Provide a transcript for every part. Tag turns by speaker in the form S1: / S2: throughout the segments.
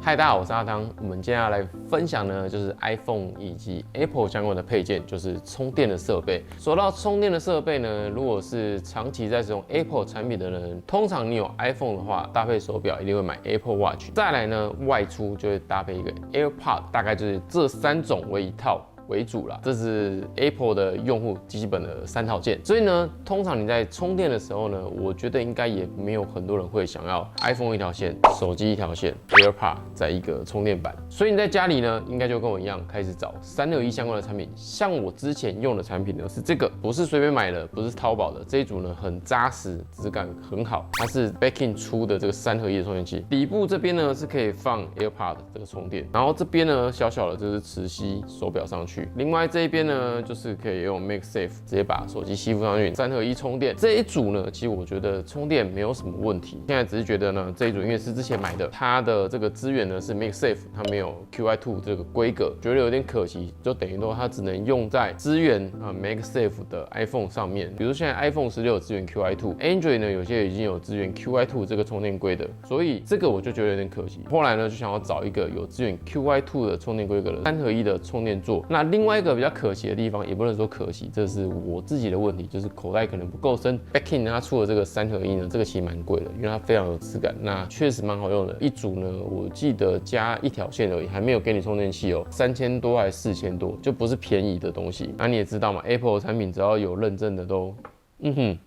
S1: 嗨，大家好，我是阿汤。我们今天要来分享呢，就是 iPhone 以及 Apple 相关的配件，就是充电的设备。说到充电的设备呢，如果是长期在使用 Apple 产品的人，通常你有 iPhone 的话，搭配手表一定会买 Apple Watch。再来呢，外出就会搭配一个 AirPod， 大概就是这3种为一套为主啦，这是 Apple 的用户基本的3套件。所以呢，通常你在充电的时候呢，我觉得应该也没有很多人会想要 iPhone 一条线，手机一条线 ，AirPod 在一个充电板。所以你在家里呢，应该就跟我一样开始找3合1相关的产品。像我之前用的产品呢是这个，不是随便买的，不是淘宝的，这一组呢很扎实，质感很好，它是 Beckin 出的这个3合1的充电器。底部这边呢是可以放 AirPod 这个充电，然后这边呢小小的就是磁吸手表上去。另外这一边呢，就是可以用 MagSafe 直接把手机吸附上去，3合1充电。这一组呢，其实我觉得充电没有什么问题。现在只是觉得呢，这一组因为是之前买的，它的这个资源呢是 MagSafe， 它没有 QI2 这个规格，觉得有点可惜，就等于说它只能用在支援MagSafe 的 iPhone 上面。比如现在 iPhone 16有支援 QI2，Android 呢有些已经有支援 QI2 这个充电规的，所以这个我就觉得有点可惜。后来呢就想要找一个有支援 QI2 的充电规格的3合1的充电座。那另外一个比较可惜的地方，也不能说可惜，这是我自己的问题，就是口袋可能不够深。Beckin 它出的这个3合1呢，这个其实蛮贵的，因为它非常有质感，那确实蛮好用的。一组呢，我记得加1条线而已，还没有给你充电器哦，3000多还是4000多，就不是便宜的东西。那你也知道嘛 ，Apple 的产品只要有认证的都。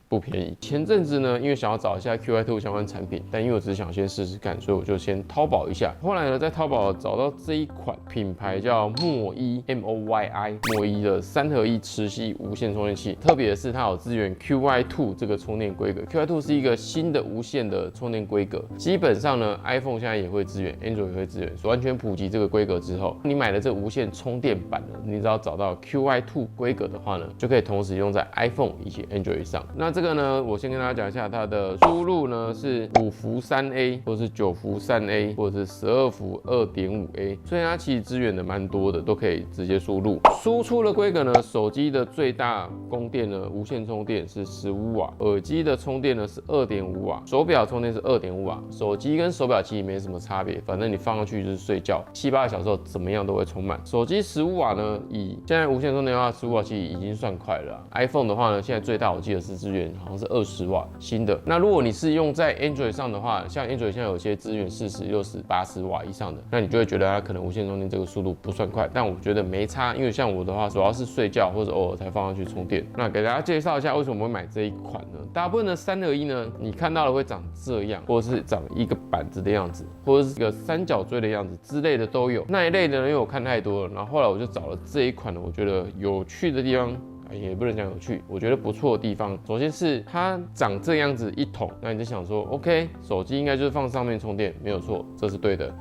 S1: 不便宜。前阵子呢，因为想要找一下 QI2 相关产品，但因为我只是想先试试看，所以我就先淘宝一下。后来呢，在淘宝找到这一款品牌叫墨伊 MOYI 墨伊的3合1磁吸无线充电器。特别的是它有支援 QI2 这个充电规格。QI2 是一个新的无线的充电规格，基本上呢 ，iPhone 现在也会支援 ，Android 也会支援。完全普及这个规格之后，你买了这无线充电板呢，你只要找到 QI2 规格的话呢，就可以同时用在 iPhone 以及 Android 上。那这个呢，我先跟大家讲一下它的输入呢是5伏3A， 或是9伏3A， 或者是12伏2.5A， 所以它其实支援的蛮多的，都可以直接输入。输出的规格呢，手机的最大供电呢，无线充电是15瓦，耳机的充电呢是2.5瓦，手表充电是2.5瓦。手机跟手表其实没什么差别，反正你放上去就是睡觉，7、8个小时后怎么样都会充满。手机15瓦呢，以现在无线充电的话，15瓦其实已经算快了。iPhone 的话呢，现在最大我记得是支援好像是20瓦新的。那如果你是用在 Android 上的话，像 Android 现在有些支援40、60、80瓦以上的，那你就会觉得它可能无线充电这个速度不算快，但我觉得没差，因为像我的话，主要是睡觉或者偶尔才放上去充电。那给大家介绍一下为什么会买这一款呢？大部分的3合1呢，你看到的会长这样，或者是长一个板子的样子，或者是一个3角锥的样子之类的都有。那一类的呢，因为我看太多了，然后后来我就找了这一款呢，我觉得有趣的地方。也不能讲有趣，我觉得不错的地方，首先是它长这样子一桶，那你就想说 ，OK， 手机应该就是放上面充电，没有错，这是对的。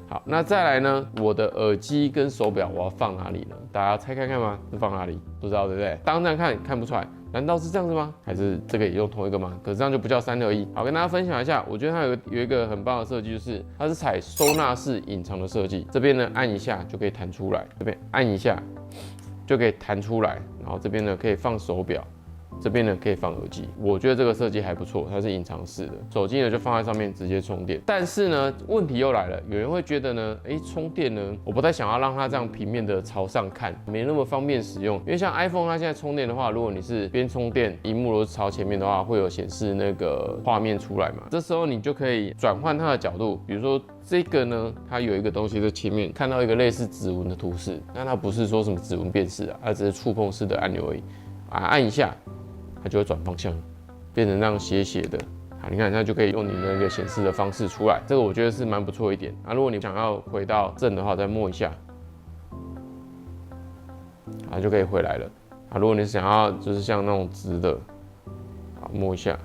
S1: 好，那再来呢，我的耳机跟手表我要放哪里呢？大家猜看看吗？是放哪里？不知道对不对？当然看不出来，难道是这样子吗？还是这个也用同一个吗？可是这样就不叫3合1。好，跟大家分享一下，我觉得它有一个很棒的设计，就是它是采收纳式隐藏的设计，这边呢按一下就可以弹出来，这边按一下。就可以弹出来，然后这边呢可以放手表，这边呢可以放耳机。我觉得这个设计还不错，它是隐藏式的，手机呢就放在上面直接充电。但是呢，问题又来了，有人会觉得呢，充电呢，我不太想要让它这样平面的朝上看，没那么方便使用。因为像 iPhone 它现在充电的话，如果你是边充电，荧幕都是朝前面的话，会有显示那个画面出来嘛。这时候你就可以转换它的角度，比如说。这个呢，它有一个东西在前面，看到一个类似指纹的图示，但它不是说什么指纹辨识啊，它只是触碰式的按钮而已按一下，它就会转方向，变成那样斜斜的你看它就可以用你那个显示的方式出来，这个我觉得是蛮不错一点如果你想要回到正的话，再摸一下，就可以回来了如果你想要就是像那种直的，摸一下。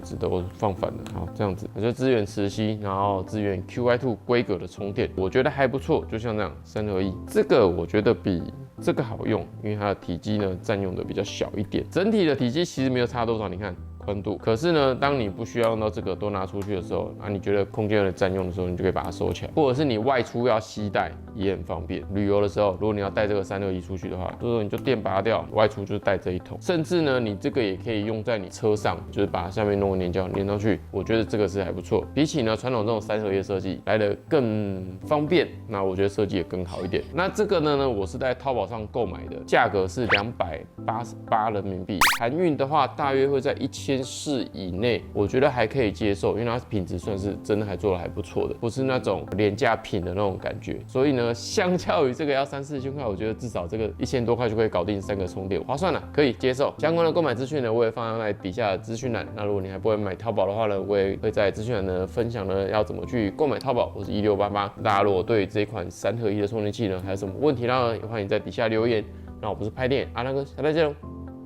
S1: 直的，我放反了。好，这样子，我就支援磁吸，然后支援 QI2 规格的充电，我觉得还不错。就像这样3合1，这个我觉得比这个好用，因为它的体积呢占用的比较小一点，整体的体积其实没有差多少。你看宽度。可是呢，当你不需要用到这个都拿出去的时候，你觉得空间有点占用的时候，你就可以把它收起来，或者是你外出要携带也很方便。旅游的时候，如果你要带这个361出去的话，就是你就电拔掉，外出就是带这一桶。甚至呢，你这个也可以用在你车上，就是把下面弄个粘胶粘上去。我觉得这个是还不错，比起呢传统这种3合一的设计来的更方便。那我觉得设计也更好一点。那这个呢，我是在淘宝上购买的，价格是288人民币，含运的话大约会在1400以内，我觉得还可以接受，因为它品质算是真的还做的还不错的，不是那种廉价品的那种感觉。所以呢，相较于这个要3、4千块，我觉得至少这个1000多块就可以搞定3个充电，划算了，可以接受。相关的购买资讯呢，我也放在底下的资讯栏。那如果你还不会买淘宝的话呢，我也会在资讯栏呢分享呢要怎么去购买淘宝，我是1688。大家如果对这款3合一的充电器呢还有什么问题呢，也欢迎在底下留言。那我不是拍电影阿亮哥，下次再见喽，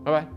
S1: 拜拜。